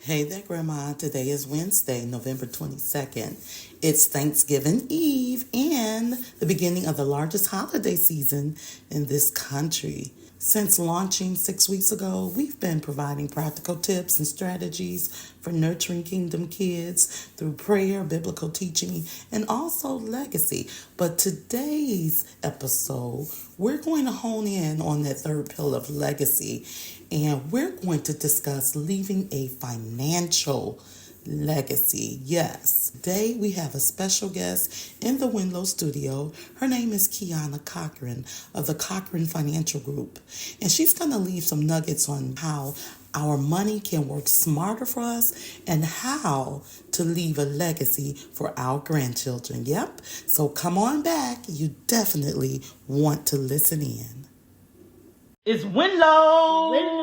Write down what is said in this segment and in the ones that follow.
Hey there, Grandma. Today is Wednesday, November 22nd. It's Thanksgiving Eve and the beginning of the largest holiday season in this country. Since launching 6 weeks ago, we've been providing practical tips and strategies for nurturing kingdom kids through prayer, biblical teaching, and also legacy. But today's episode, we're going to hone in on that third pillar of legacy, and we're going to discuss leaving a financial legacy. Yes. Today we have a special guest in the WNLOW studio. Her name is Qiana Cochran of the Cochran Financial Group. And she's going to leave some nuggets on how our money can work smarter for us and how to leave a legacy for our grandchildren. Yep. So come on back. You definitely want to listen in. It's WNLOW.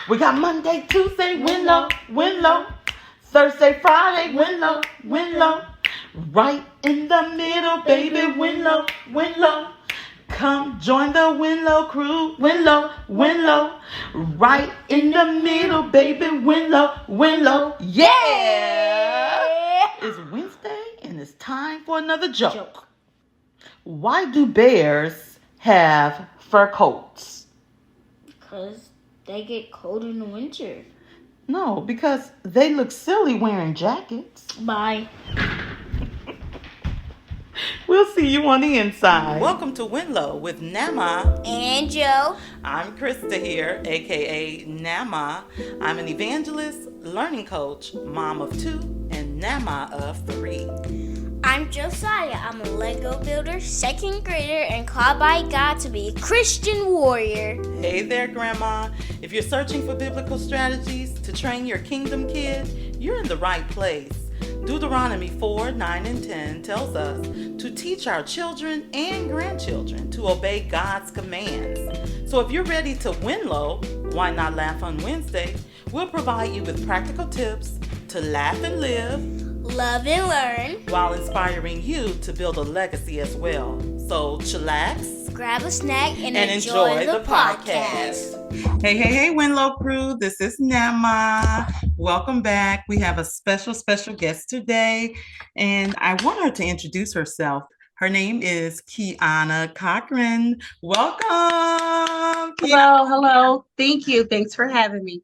We got Monday, Tuesday, WNLOW. Thursday, Friday, WNLOW. Right in the middle, baby, WNLOW. Come join the WNLOW crew, WNLOW. Right in the middle, baby, WNLOW. Yeah! It's Wednesday and it's time for another joke. Why do bears have fur coats? Because they get cold in the winter. No, because they look silly wearing jackets. Bye. We'll see you on the inside. Welcome to WNLOW with Namma and Jo. I'm Krista here, aka Namma. I'm an evangelist, learning coach, mom of 2, and Namma of 3. I'm Josiah. I'm a Lego builder, 2nd grader, and called by God to be a Christian warrior. Hey there, Grandma. If you're searching for biblical strategies to train your kingdom kid, you're in the right place. Deuteronomy 4, 9, and 10 tells us to teach our children and grandchildren to obey God's commands. So if you're ready to WNLOW, why not laugh on Wednesday? We'll provide you with practical tips to laugh and live, love and learn, while inspiring you to build a legacy as well. So chillax, grab a snack, and enjoy the podcast. Hey, WNLOW crew. This is Namma. Welcome back. We have a special guest today, and I want her to introduce herself. Her name is Qiana Cochran. Welcome. Hello. Thank you. Thanks for having me.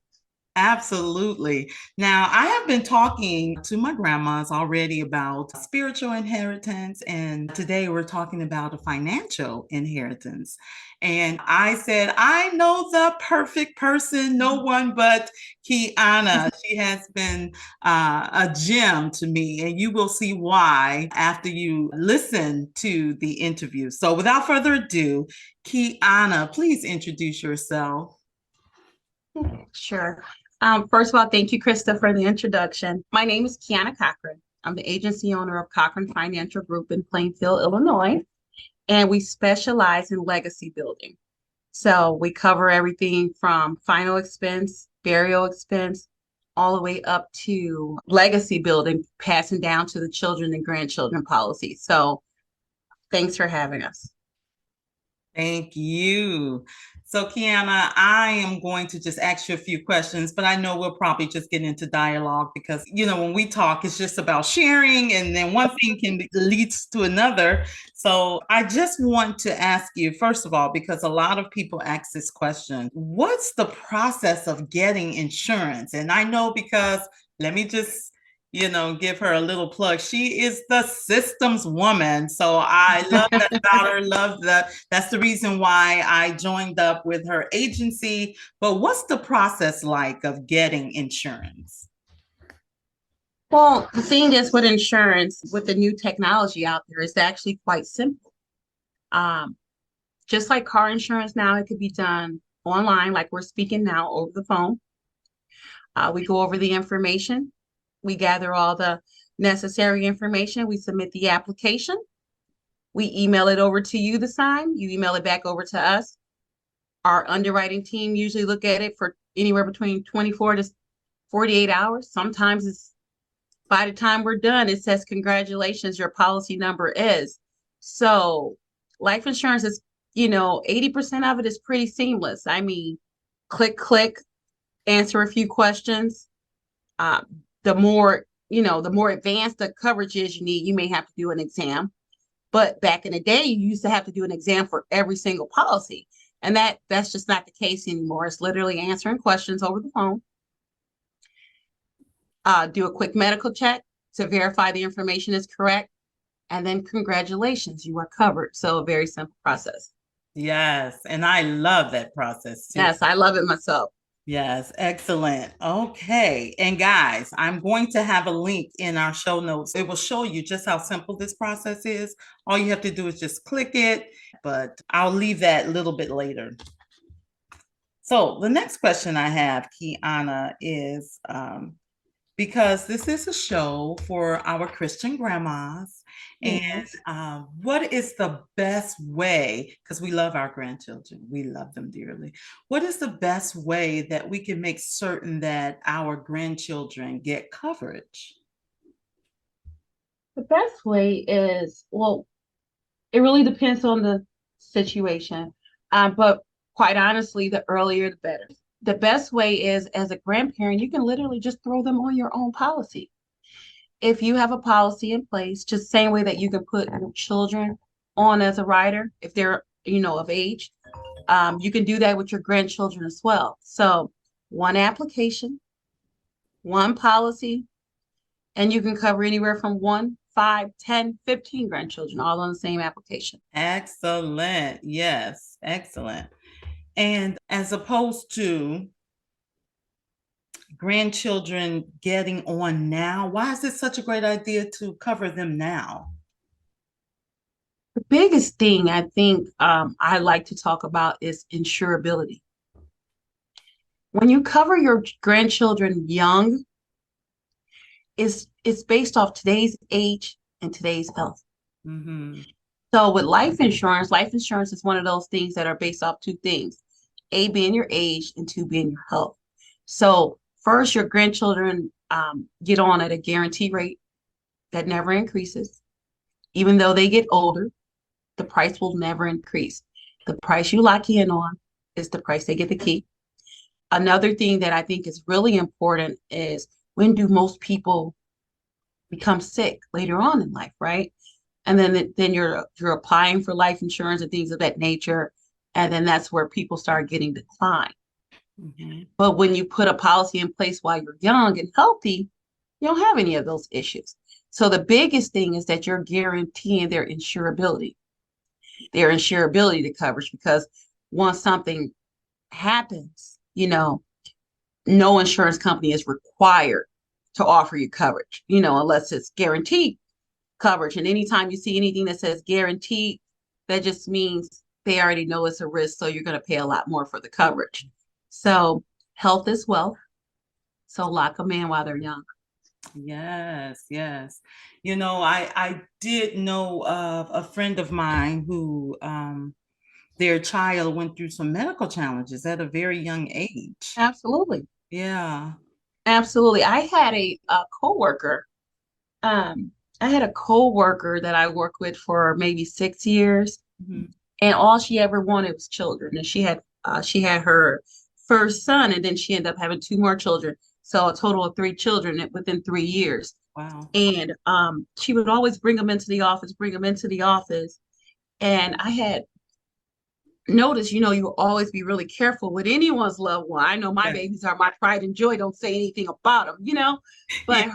Absolutely. Now, I have been talking to my grandmas already about spiritual inheritance, and today we're talking about a financial inheritance. And I said, I know the perfect person, no one but Qiana. She has been a gem to me, and you will see why after you listen to the interview. So without further ado, Qiana, please introduce yourself. Sure. First of all, thank you, Krista, for the introduction. My name is Qiana Cochran. I'm the agency owner of Cochran Financial Group in Plainfield, Illinois, and we specialize in legacy building. So we cover everything from final expense, burial expense, all the way up to legacy building, passing down to the children and grandchildren policy. So thanks for having us. Thank you. So, Qiana, I am going to just ask you a few questions, but I know we'll probably just get into dialogue because, when we talk, it's just about sharing, and then one thing leads to another. So I just want to ask you, first of all, because a lot of people ask this question, what's the process of getting insurance? And I know because, let me just give her a little plug. She is the systems woman. So I love that about her, that's the reason why I joined up with her agency. But what's the process like of getting insurance? Well, the thing is with insurance, with the new technology out there, it's actually quite simple. Just like car insurance now, it could be done online, like we're speaking now over the phone. We go over the information. We gather all the necessary information. We submit the application. We email it over to you to sign. You email it back over to us. Our underwriting team usually look at it for anywhere between 24 to 48 hours. Sometimes it's by the time we're done, it says, congratulations, your policy number is. So life insurance is, 80% of it is pretty seamless. I mean, click, answer a few questions, Uh, the more advanced the coverage is you need, you may have to do an exam. But back in the day, you used to have to do an exam for every single policy. And that's just not the case anymore. It's literally answering questions over the phone. Do a quick medical check to verify the information is correct. And then congratulations, you are covered. So a very simple process. Yes, and I love that process too. Yes, I love it myself. Yes, excellent. Okay. And guys, I'm going to have a link in our show notes. It will show you just how simple this process is. All you have to do is just click it, but I'll leave that a little bit later. So the next question I have, Qiana, is because this is a show for our Christian grandmas. Yes. And what is the best way, because we love our grandchildren, we love them dearly. What is the best way that we can make certain that our grandchildren get coverage? The best way is, well, it really depends on the situation. But quite honestly, the earlier the better. The best way is, as a grandparent, you can literally just throw them on your own policy. If you have a policy in place, just the same way that you can put your children on as a rider, if they're, of age, you can do that with your grandchildren as well. So one application, one policy, and you can cover anywhere from 1, 5, 10, 15 grandchildren all on the same application. Excellent. Yes, excellent. And as opposed to grandchildren getting on now, why is it such a great idea to cover them now? The biggest thing I think I like to talk about is insurability. When you cover your grandchildren young, it's based off today's age and today's health. Mm-hmm. So with life insurance is one of those things that are based off two things, A, being your age, and two, being your health. So first, your grandchildren get on at a guaranteed rate that never increases. Even though they get older, the price will never increase. The price you lock in on is the price they get to keep. Another thing that I think is really important is, when do most people become sick later on in life, right? And then you're applying for life insurance and things of that nature, and then that's where people start getting declined. Mm-hmm. But when you put a policy in place while you're young and healthy, you don't have any of those issues. So the biggest thing is that you're guaranteeing their insurability to coverage, because once something happens, no insurance company is required to offer you coverage, unless it's guaranteed coverage. And anytime you see anything that says guaranteed, that just means they already know it's a risk, so you're going to pay a lot more for the coverage. So health is wealth. So lock them in while they're young. Yes, yes. I did know of a friend of mine who their child went through some medical challenges at a very young age. Absolutely. Yeah. Absolutely. I had a coworker. I had a coworker that I worked with for maybe 6 years, Mm-hmm. and all she ever wanted was children. And she had her first son, and then she ended up having 2 more children. So a total of 3 children within 3 years. Wow. And she would always bring them into the office. And I had noticed, you always be really careful with anyone's loved one. I know my babies are my pride and joy. Don't say anything about them. But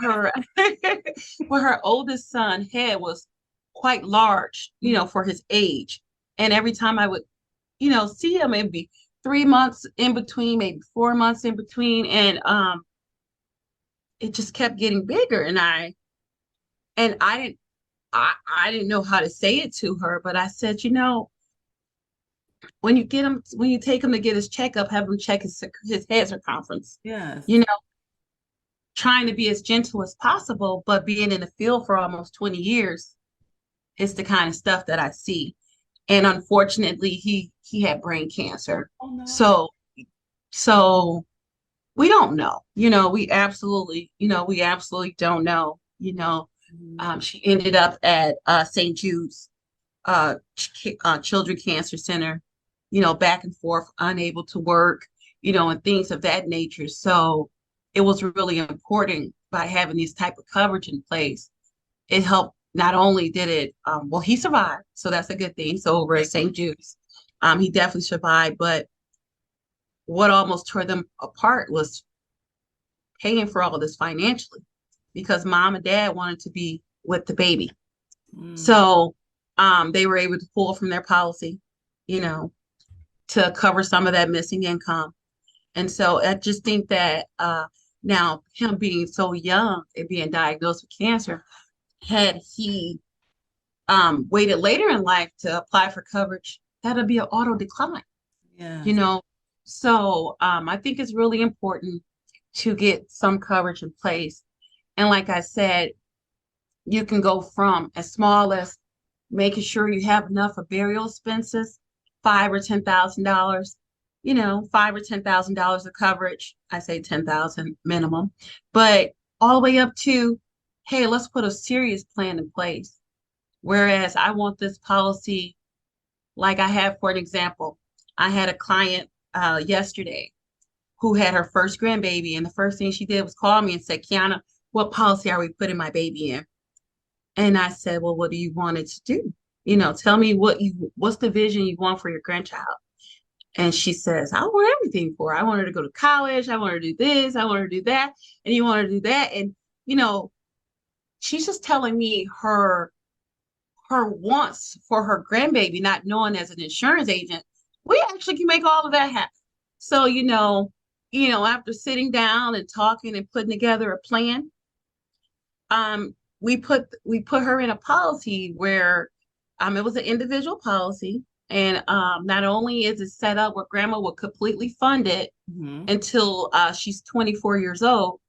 her oldest son head was quite large, for his age. And every time I would, see him, it'd be 3 months in between, maybe 4 months in between. And it just kept getting bigger. And I didn't know how to say it to her, but I said, when you take him to get his checkup, have him check his head circumference. Yes. Trying to be as gentle as possible, but being in the field for almost 20 years, it's the kind of stuff that I see. And unfortunately, he had brain cancer. Oh, no. So we don't know. We absolutely don't know. She ended up at St. Jude's Children Cancer Center, back and forth, unable to work, and things of that nature. So it was really important by having this type of coverage in place. It helped. Not only did it, well, he survived, so that's a good thing. So over at St. Jude's, he definitely survived. But what almost tore them apart was paying for all of this financially, because mom and dad wanted to be with the baby. So they were able to pull from their policy, you know, to cover some of that missing income. And so I just think that now him being so young and being diagnosed with cancer, had he waited later in life to apply for coverage, that'll be an auto decline, Yeah. you know. So I think it's really important to get some coverage in place. And like I said, you can go from as small as making sure you have enough for burial expenses, $5,000 or $10,000, $5,000 or $10,000 of coverage. I say 10,000 minimum, but all the way up to, hey, let's put a serious plan in place. Whereas I want this policy, like I have, for an example, I had a client yesterday who had her first grandbaby, and the first thing she did was call me and say, Qiana, what policy are we putting my baby in? And I said, well, what do you want it to do? Tell me what's the vision you want for your grandchild? And she says, I want everything for her. I want her to go to college. I want her to do this. I want her to do that. And you want her to do that. And, she's just telling me her wants for her grandbaby, not knowing as an insurance agent, we actually can make all of that happen. So, after sitting down and talking and putting together a plan, we put her in a policy where it was an individual policy. And not only is it set up where grandma will completely fund it until she's 24 years old,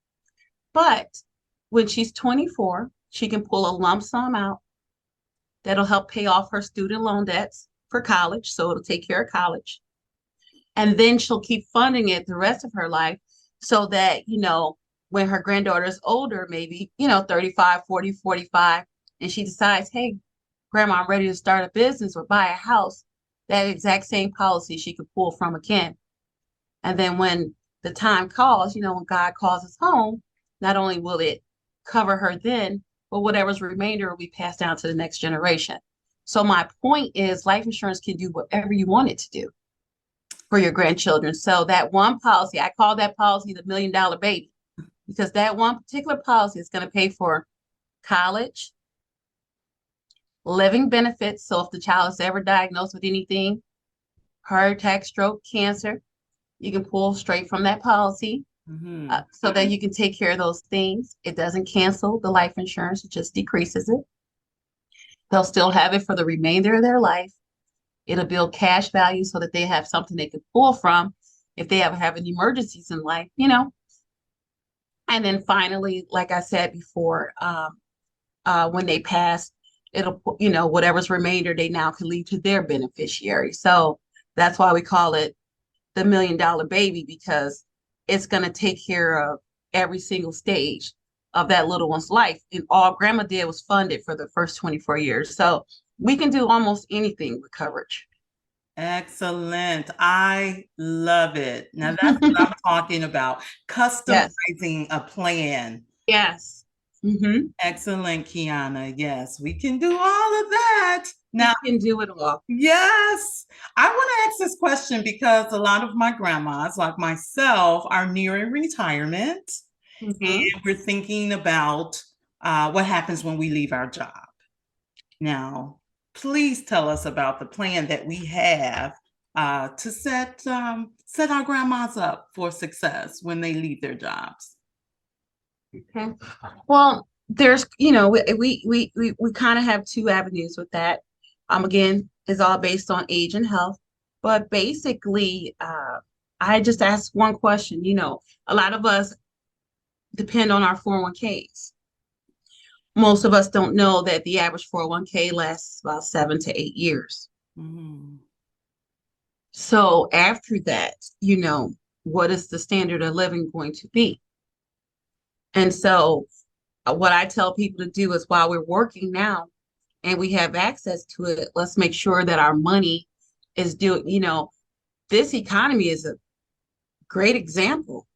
but when she's 24, she can pull a lump sum out that'll help pay off her student loan debts for college. So it'll take care of college. And then she'll keep funding it the rest of her life, so that, when her granddaughter is older, maybe, 35, 40, 45, and she decides, hey, grandma, I'm ready to start a business or buy a house, that exact same policy she could pull from again. And then when the time calls, when God calls us home, not only will it cover her then, but whatever's remainder will be passed down to the next generation. So my point is, life insurance can do whatever you want it to do for your grandchildren. So that one policy, I call that policy the $1 million baby, because that one particular policy is going to pay for college, living benefits. So if the child is ever diagnosed with anything, heart attack, stroke, cancer, you can pull straight from that policy so that you can take care of those things. It doesn't cancel the life insurance, it just decreases it. They'll still have it for the remainder of their life. It'll build cash value so that they have something they can pull from if they ever have any emergencies in life, And then finally, like I said before, when they pass, it'll, whatever's remainder, they now can leave to their beneficiary. So that's why we call it the $1 million baby, because it's going to take care of every single stage of that little one's life. And all grandma did was fund it for the first 24 years. So we can do almost anything with coverage. Excellent. I love it. Now that's what I'm talking about. Customizing a plan. Yes. Excellent, Qiana. Yes, we can do all of that. Now, we can do it all. Yes. I want to ask this question because a lot of my grandmas, like myself, are nearing retirement. And we're thinking about what happens when we leave our job. Now, please tell us about the plan that we have to set our grandmas up for success when they leave their jobs. Okay. Well, there's, we kind of have two avenues with that. Again, it's all based on age and health. But basically, I just asked one question. A lot of us depend on our 401ks. Most of us don't know that the average 401k lasts about 7 to 8 years. So after that, what is the standard of living going to be? And so what I tell people to do is, while we're working now and we have access to it, let's make sure that our money is doing, this economy is a great example.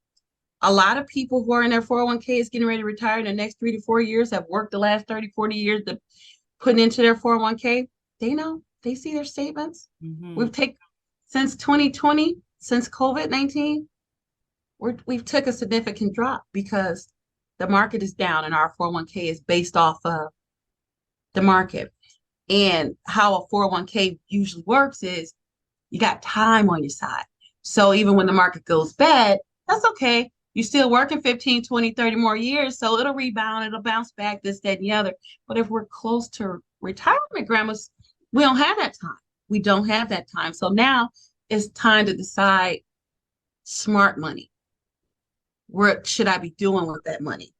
A lot of people who are in their 401ks getting ready to retire in the next 3 to 4 years have worked the last 30, 40 years to put into their 401k. They know, they see their statements. We've taken since 2020, since COVID-19, we've took a significant drop because the market is down and our 401k is based off of the market. And how a 401k usually works is you got time on your side. So even when the market goes bad, that's okay. You're still working 15, 20, 30 more years. So it'll rebound, it'll bounce back, this, that, and the other. But if we're close to retirement, grandmas, we don't have that time. We don't have that time. So now it's time to decide smart money. What should I be doing with that money?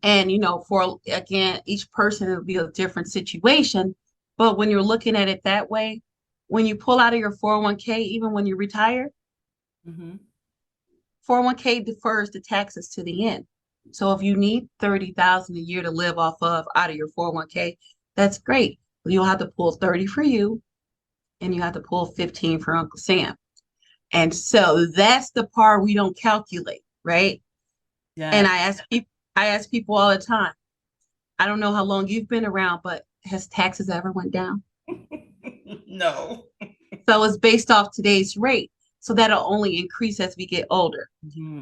And, for, again, each person, it'll be a different situation. But when you're looking at it that way, when you pull out of your 401k, even when you retire, 401k defers the taxes to the end. So if you need $30,000 a year to live off of out of your 401k, that's great. But you'll have to pull 30 for you, and you have to pull 15 for Uncle Sam. And so that's the part we don't calculate, right? Yeah. And I ask people all the time, I don't know how long you've been around, but has taxes ever went down? No. So it's based off today's rate. So that'll only increase as we get older.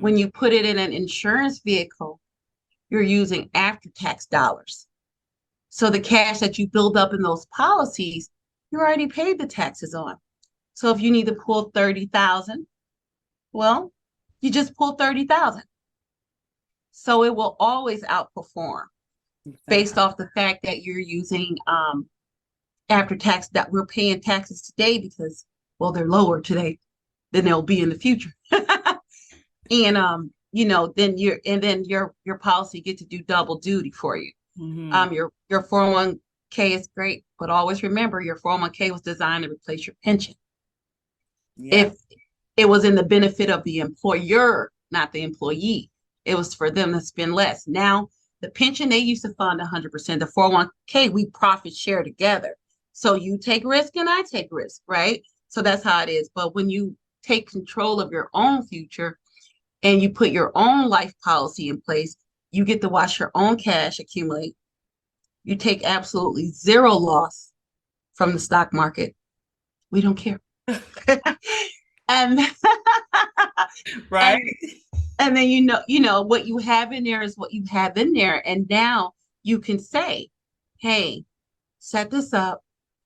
When you put it in an insurance vehicle, you're using after-tax dollars. So the cash that you build up in those policies, you already paid the taxes on. So if you need to pull 30,000, well, you just pull 30,000. So it will always outperform based off the fact that you're using after tax, that we're paying taxes today because, well, they're lower today than they'll be in the future. And then your policy get to do double duty for you. Your 401k is great, but always remember your 401k was designed to replace your pension. Yeah. If it was in the benefit of the employer, not the employee, it was for them to spend less. Now, the pension, they used to fund 100%. The 401k, we profit share together. So you take risk and I take risk, right? So that's how it is. But when you take control of your own future and you put your own life policy in place, you get to watch your own cash accumulate. You take absolutely zero loss from the stock market. We don't care. And right. And then what you have in there is what you have in there. And now you can say, hey, set this up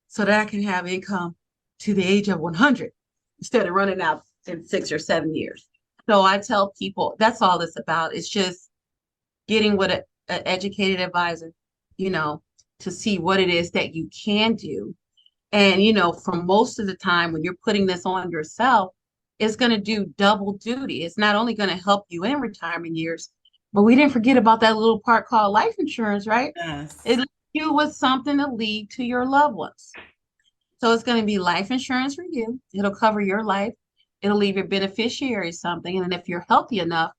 so that I can have income to the age of 100 instead of running out in 6 or 7 years. So I tell people that's all it's about. It's just getting with an educated advisor, to see what it is that you can do. And, for most of the time when you're putting this on yourself, it's going to do double duty. It's not only going to help you in retirement years, but we didn't forget about that little part called life insurance, right? Yes. It leaves you with something to leave to your loved ones. So it's going to be life insurance for you. It'll cover your life. It'll leave your beneficiaries something. And then if you're healthy enough,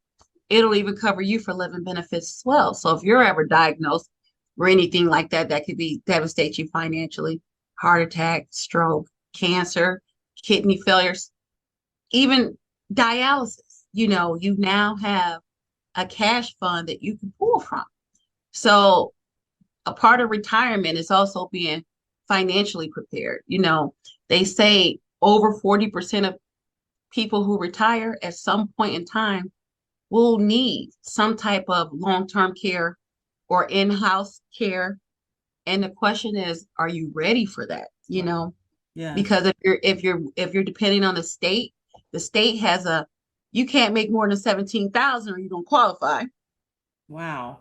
it'll even cover you for living benefits as well. So if you're ever diagnosed or anything like that, that could devastate you financially, heart attack, stroke, cancer, kidney failures, even dialysis, you now have a cash fund that you can pull from. So a part of retirement is also being financially prepared. They say over 40% of people who retire at some point in time will need some type of long-term care or in-house care. And the question is, are you ready for that? Yeah. Because if you're depending on the state has you can't make more than 17,000 or you don't qualify. Wow.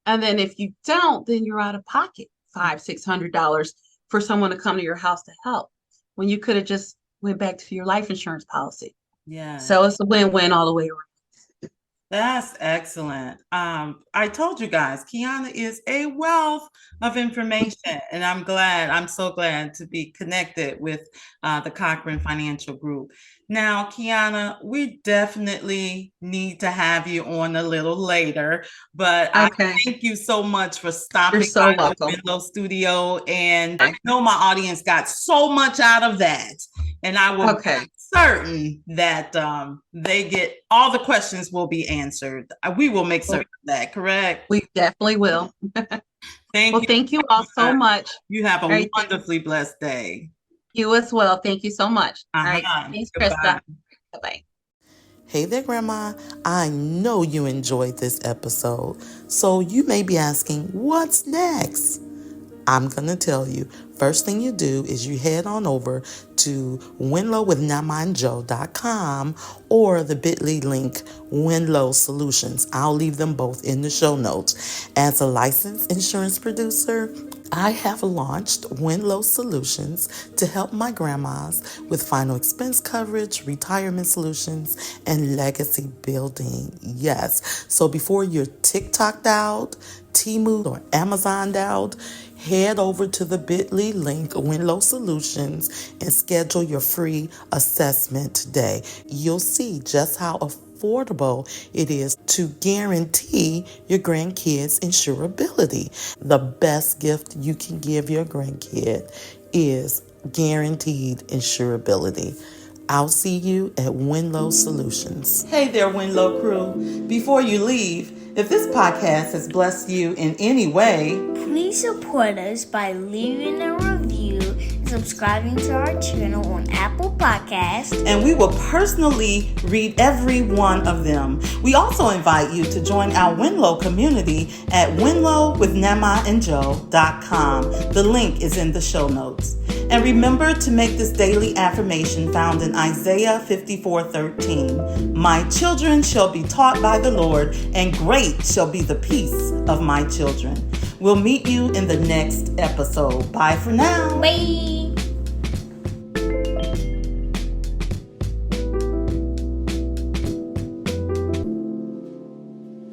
And then if you don't, then you're out of pocket $500-600 for someone to come to your house to help when you could have just went back to your life insurance policy. Yeah. So it's a win-win all the way around. That's excellent. I told you guys, Qiana is a wealth of information, and I'm so glad to be connected with the Cochran Financial Group. Now, Qiana, we definitely need to have you on a little later, but okay. I thank you so much for stopping by the WNLOW studio, and I know my audience got so much out of that, and I will certain that they get all the questions will be answered. We will make certain of that, correct? We definitely will. Thank you. Thank you all so much. You have a All right, wonderfully blessed day. you as well. Thank you so much. All right. Thanks, Goodbye. Krista. Bye-bye. Hey there, Grandma. I know you enjoyed this episode, so you may be asking, what's next? I'm going to tell you. First thing you do is you head on over to WNLOWwithnammajo.com or the bit.ly link WNLOW Solutions. I'll leave them both in the show notes. As a licensed insurance producer, I have launched WNLOW Solutions to help my grandmas with final expense coverage, retirement solutions, and legacy building. Yes. So before you're TikToked out, Temu or Amazoned out, head over to the bit.ly link WNLOW Solutions and schedule your free assessment today. You'll see just how affordable it is to guarantee your grandkids insurability. The best gift you can give your grandkid is guaranteed insurability. I'll see you at WNLOW Solutions. Hey there, WNLOW crew. Before you leave, if this podcast has blessed you in any way, please support us by leaving a review and subscribing to our channel on Apple Podcasts. And we will personally read every one of them. We also invite you to join our WNLOW community at WNLOWwithnammajo.com. The link is in the show notes. And remember to make this daily affirmation found in Isaiah 54:13. My children shall be taught by the Lord, and great shall be the peace of my children. We'll meet you in the next episode. Bye for now. Bye.